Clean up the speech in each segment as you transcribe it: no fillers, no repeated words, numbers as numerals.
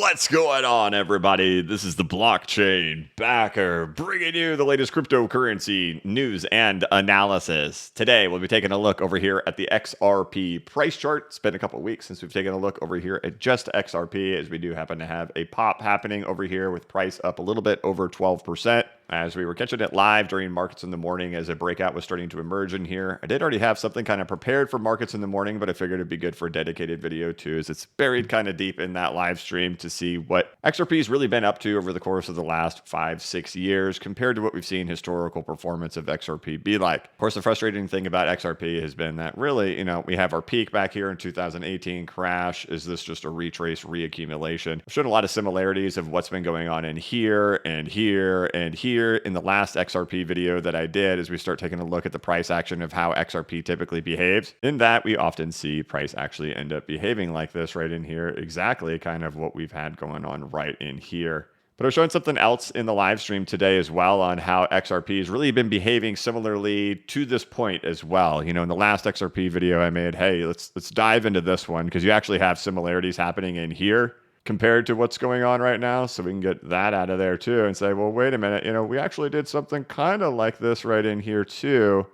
What's going on, everybody? This is the blockchain backer bringing you the latest cryptocurrency news and analysis. Today, we'll be taking a look over here at the XRP price chart. It's been a couple of weeks since we've taken a look over here at just XRP, as we do happen to have a pop happening over here with price up a little bit over 12%. As we were catching it live during markets in the morning as a breakout was starting to emerge in here. I did already have something kind of prepared for markets in the morning, but I figured it'd be good for a dedicated video too, as it's buried kind of deep in that live stream to see what XRP has really been up to over the course of the last 5-6 years compared to what we've seen historical performance of XRP be like. Of course, the frustrating thing about XRP has been that really, we have our peak back here in 2018 crash. Is this just a retrace reaccumulation? I've shown a lot of similarities of what's been going on in here and here and here in the last XRP video that I did, as we start taking a look at the price action of how XRP typically behaves. In that, we often see price actually end up behaving like this right in here, exactly kind of what we've had going on right in here. But I was showing something else in the live stream today as well on how XRP has really been behaving similarly to this point as well. In the last XRP video I made, hey, let's dive into this one because you actually have similarities happening in here compared to what's going on right now. So we can get that out of there too and say, well, wait a minute, we actually did something kind of like this right in here too.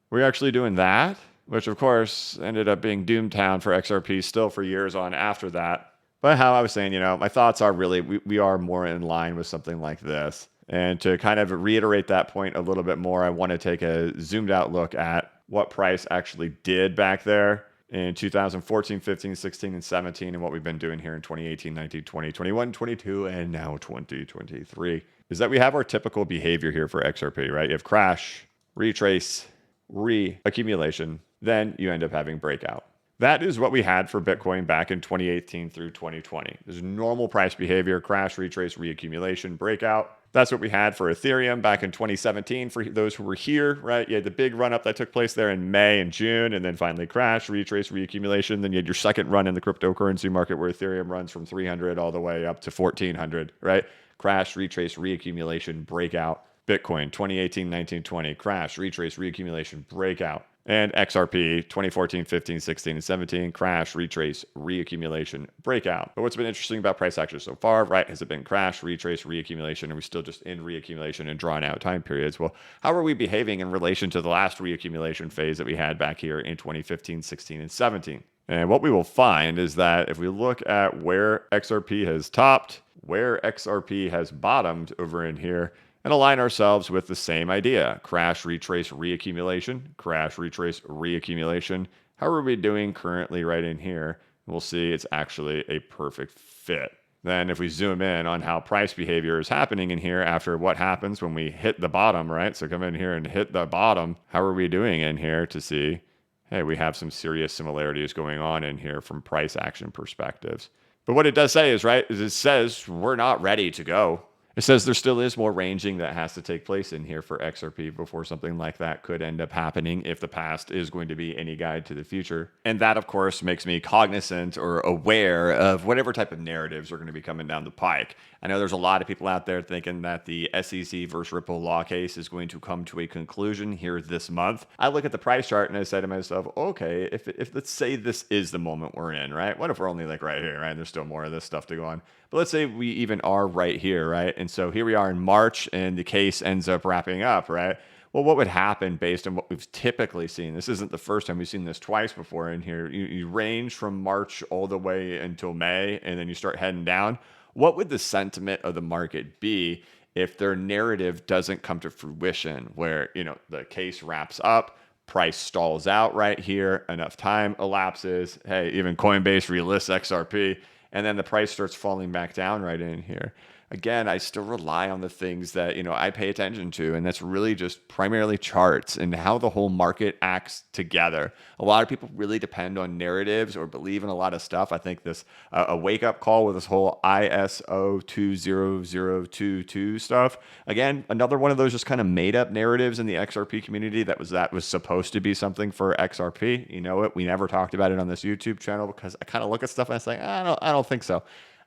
We're actually doing that, which of course ended up being Doomtown for XRP still for years on after that. But how I was saying, my thoughts are really, we are more in line with something like this. And to kind of reiterate that point a little bit more, I want to take a zoomed out look at what price actually did back there in 2014, 15, 16, and 17, and what we've been doing here in 2018, 19, 20, 21, 22, and now 2023, is that we have our typical behavior here for XRP, right? You have crash, retrace, reaccumulation, then you end up having breakout. That is what we had for Bitcoin back in 2018 through 2020. There's normal price behavior, crash, retrace, reaccumulation, breakout. That's what we had for Ethereum back in 2017 for those who were here, right? You had the big run up that took place there in May and June, and then finally crash, retrace, reaccumulation. Then you had your second run in the cryptocurrency market where Ethereum runs from 300 all the way up to 1400, right? Crash, retrace, reaccumulation, breakout. Bitcoin 2018, 19, 20, crash, retrace, reaccumulation, breakout. And XRP 2014, 15, 16, and 17, crash, retrace, reaccumulation, breakout. But what's been interesting about price action so far, right? Has it been crash, retrace, reaccumulation? Are we still just in reaccumulation and drawn out time periods? Well, how are we behaving in relation to the last reaccumulation phase that we had back here in 2015, 16, and 17? And what we will find is that if we look at where XRP has topped, where XRP has bottomed over in here, and align ourselves with the same idea. Crash, retrace, reaccumulation. Crash, retrace, reaccumulation. How are we doing currently right in here? We'll see it's actually a perfect fit. Then if we zoom in on how price behavior is happening in here after what happens when we hit the bottom, right? So come in here and hit the bottom. How are we doing in here to see, hey, we have some serious similarities going on in here from price action perspectives. But what it does say is, right, is it says we're not ready to go. It says there still is more ranging that has to take place in here for XRP before something like that could end up happening if the past is going to be any guide to the future. And that, of course, makes me cognizant or aware of whatever type of narratives are going to be coming down the pike. I know there's a lot of people out there thinking that the SEC versus Ripple law case is going to come to a conclusion here this month. I look at the price chart and I say to myself, okay, if let's say this is the moment we're in, right? What if we're only like right here, right? There's still more of this stuff to go on. But let's say we even are right here, right? And so here we are in March and the case ends up wrapping up, right? Well, what would happen based on what we've typically seen? This isn't the first time we've seen this twice before in here. You range from March all the way until May, and then you start heading down. What would the sentiment of the market be if their narrative doesn't come to fruition where, the case wraps up, price stalls out right here, enough time elapses, hey, even Coinbase relists XRP, and then the price starts falling back down right in here? Again, I still rely on the things that, I pay attention to, and that's really just primarily charts and how the whole market acts together. A lot of people really depend on narratives or believe in a lot of stuff. I think this a wake-up call with this whole ISO 20022 stuff. Again, another one of those just kind of made-up narratives in the XRP community that was supposed to be something for XRP. You know what? We never talked about it on this YouTube channel because I kind of look at stuff and I say, I don't think so.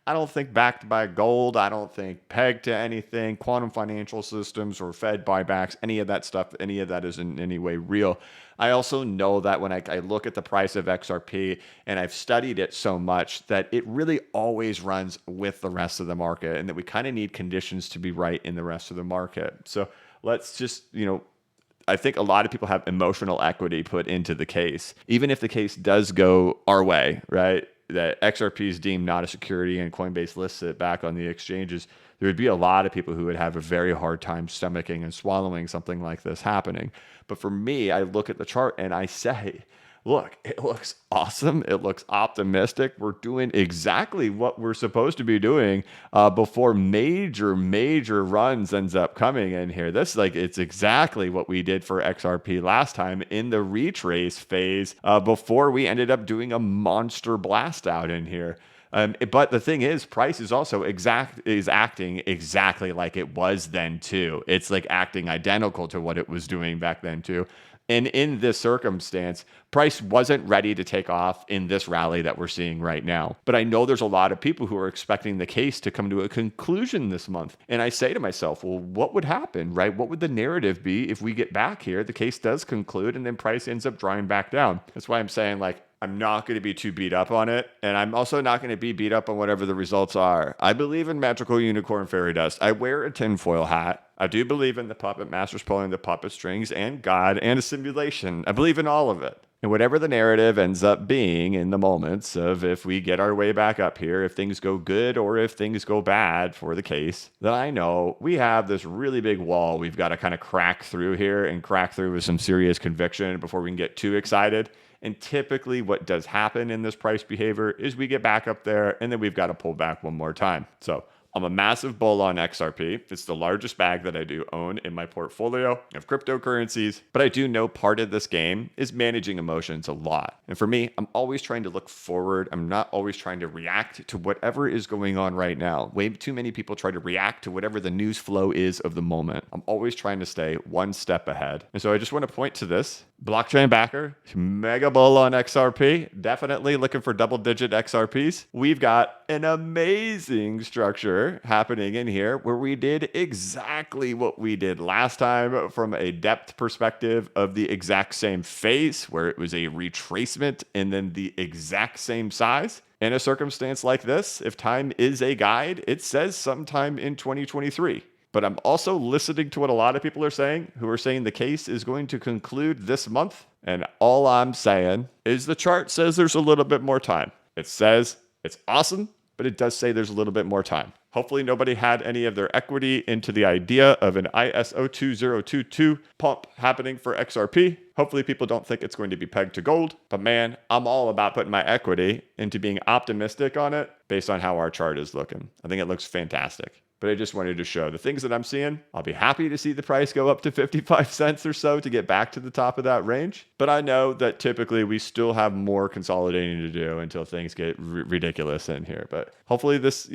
I don't think backed by gold. I don't think pegged to anything, quantum financial systems or Fed buybacks, any of that stuff, any of that is in any way real. I also know that when I look at the price of XRP and I've studied it so much that it really always runs with the rest of the market and that we kind of need conditions to be right in the rest of the market. So let's just, I think a lot of people have emotional equity put into the case. Even if the case does go our way, right? That XRP is deemed not a security and Coinbase lists it back on the exchanges, there would be a lot of people who would have a very hard time stomaching and swallowing something like this happening. But for me, I look at the chart and I say, look, it looks awesome. It looks optimistic. We're doing exactly what we're supposed to be doing before major runs ends up coming in here. It's exactly what we did for XRP last time in the retrace phase before we ended up doing a monster blast out in here. But the thing is, price is also acting exactly like it was then too. It's like acting identical to what it was doing back then too. And in this circumstance, price wasn't ready to take off in this rally that we're seeing right now. But I know there's a lot of people who are expecting the case to come to a conclusion this month. And I say to myself, well, what would happen, right? What would the narrative be if we get back here, the case does conclude, and then price ends up drawing back down? That's why I'm saying, I'm not going to be too beat up on it. And I'm also not going to be beat up on whatever the results are. I believe in magical unicorn fairy dust. I wear a tinfoil hat. I do believe in the puppet masters pulling the puppet strings and God and a simulation. I believe in all of it. And whatever the narrative ends up being in the moments of if we get our way back up here, if things go good or if things go bad for the case, then I know we have this really big wall we've got to kind of crack through here and crack through with some serious conviction before we can get too excited. And typically what does happen in this price behavior is we get back up there and then we've got to pull back one more time. So I'm a massive bull on XRP. It's the largest bag that I do own in my portfolio of cryptocurrencies. But I do know part of this game is managing emotions a lot. And for me, I'm always trying to look forward. I'm not always trying to react to whatever is going on right now. Way too many people try to react to whatever the news flow is of the moment. I'm always trying to stay one step ahead. And so I just want to point to this. Blockchain backer, mega bull on XRP, definitely looking for double-digit XRPs. We've got an amazing structure happening in here where we did exactly what we did last time from a depth perspective of the exact same phase where it was a retracement and then the exact same size. In a circumstance like this, if time is a guide, it says sometime in 2023. But I'm also listening to what a lot of people are saying, who are saying the case is going to conclude this month. And all I'm saying is the chart says there's a little bit more time. It says it's awesome, but it does say there's a little bit more time. Hopefully nobody had any of their equity into the idea of an ISO 2022 pump happening for XRP. Hopefully people don't think it's going to be pegged to gold. But man, I'm all about putting my equity into being optimistic on it based on how our chart is looking. I think it looks fantastic. But I just wanted to show the things that I'm seeing. I'll be happy to see the price go up to 55 cents or so to get back to the top of that range. But I know that typically we still have more consolidating to do until things get ridiculous in here. But hopefully this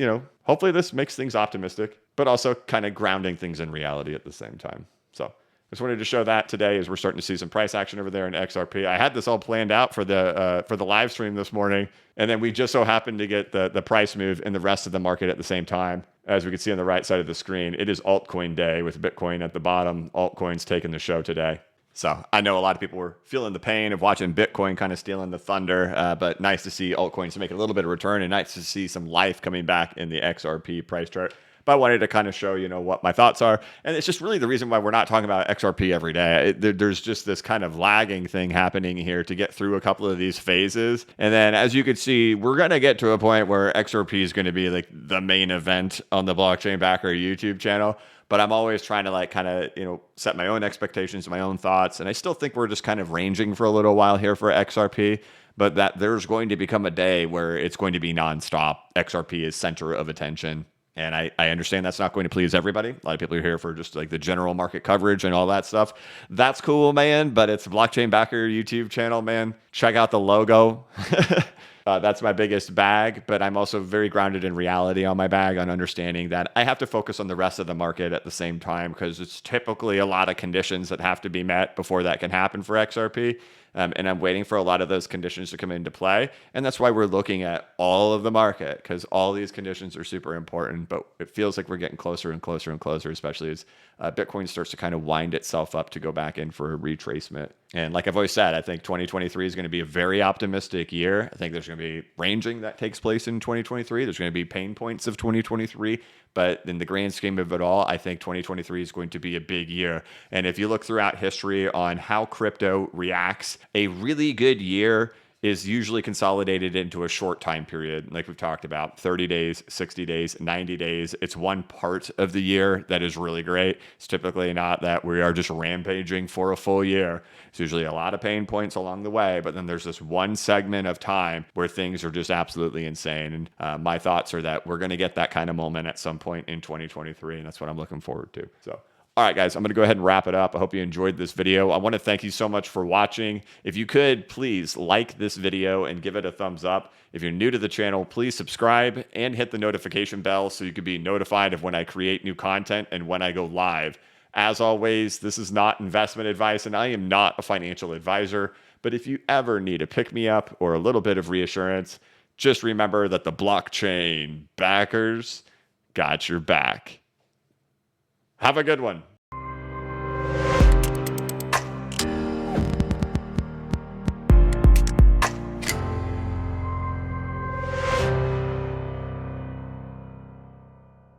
makes things optimistic, but also kind of grounding things in reality at the same time. So just wanted to show that today as we're starting to see some price action over there in XRP. I had this all planned out for the live stream this morning, and then we just so happened to get the price move in the rest of the market at the same time. As we can see on the right side of the screen, it is altcoin day with Bitcoin at the bottom. Altcoins taking the show today. So I know a lot of people were feeling the pain of watching Bitcoin kind of stealing the thunder, but nice to see altcoins make a little bit of return and nice to see some life coming back in the XRP price chart. But I wanted to kind of show, what my thoughts are. And it's just really the reason why we're not talking about XRP every day. There's just this kind of lagging thing happening here to get through a couple of these phases. And then as you can see, we're going to get to a point where XRP is going to be like the main event on the Blockchain Backer YouTube channel. But I'm always trying to set my own expectations, my own thoughts. And I still think we're just kind of ranging for a little while here for XRP. But that there's going to become a day where it's going to be nonstop. XRP is center of attention. And I understand that's not going to please everybody. A lot of people are here for just like the general market coverage and all that stuff. That's cool, man. But it's a Blockchain Backer YouTube channel, man. Check out the logo. That's my biggest bag, but I'm also very grounded in reality on my bag, on understanding that I have to focus on the rest of the market at the same time because it's typically a lot of conditions that have to be met before that can happen for XRP. And I'm waiting for a lot of those conditions to come into play. And that's why we're looking at all of the market, because all these conditions are super important. But it feels like we're getting closer and closer and closer, especially as Bitcoin starts to kind of wind itself up to go back in for a retracement. And like I've always said, I think 2023 is going to be a very optimistic year. I think there's going to be ranging that takes place in 2023. There's going to be pain points of 2023. But in the grand scheme of it all, I think 2023 is going to be a big year. And if you look throughout history on how crypto reacts, a really good year is usually consolidated into a short time period. Like we've talked about, 30 days, 60 days, 90 days. It's one part of the year that is really great. It's typically not that we are just rampaging for a full year. It's usually a lot of pain points along the way, but then there's this one segment of time where things are just absolutely insane. And my thoughts are that we're going to get that kind of moment at some point in 2023, and that's what I'm looking forward to. So all right, guys, I'm going to go ahead and wrap it up. I hope you enjoyed this video. I want to thank you so much for watching. If you could, please like this video and give it a thumbs up. If you're new to the channel, please subscribe and hit the notification bell so you can be notified of when I create new content and when I go live. As always, this is not investment advice, and I am not a financial advisor. But if you ever need a pick-me-up or a little bit of reassurance, just remember that the blockchain backers got your back. Have a good one.